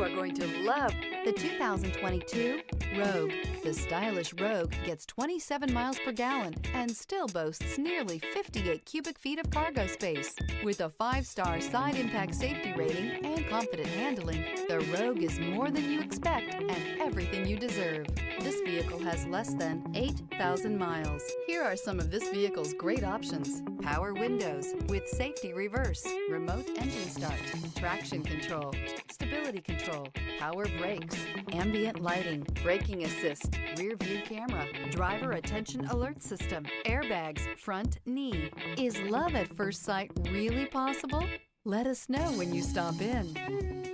are going to love the 2022 Rogue. The stylish Rogue gets 27 miles per gallon and still boasts nearly 58 cubic feet of cargo space. With a 5-star side impact safety rating and confident handling, the Rogue is more than you expect and everything you deserve. This vehicle has less than 8,000 miles. Here are some of this vehicle's great options: power windows with safety reverse, remote engine start, traction control, stability control, power brakes, ambient lighting, braking assist, rear view camera, driver attention alert system, airbags, front knee. Is love at first sight really possible? Let us know when you stop in.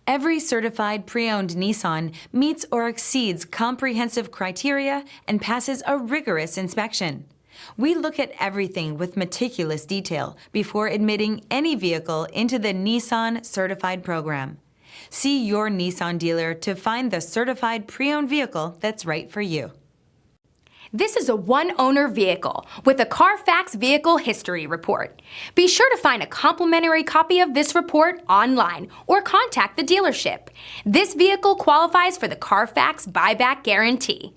Every certified pre-owned Nissan meets or exceeds comprehensive criteria and passes a rigorous inspection. We look at everything with meticulous detail before admitting any vehicle into the Nissan Certified program. See your Nissan dealer to find the certified pre-owned vehicle that's right for you. This is a one-owner vehicle with a Carfax Vehicle History Report. Be sure to find a complimentary copy of this report online or contact the dealership. This vehicle qualifies for the Carfax Buyback Guarantee.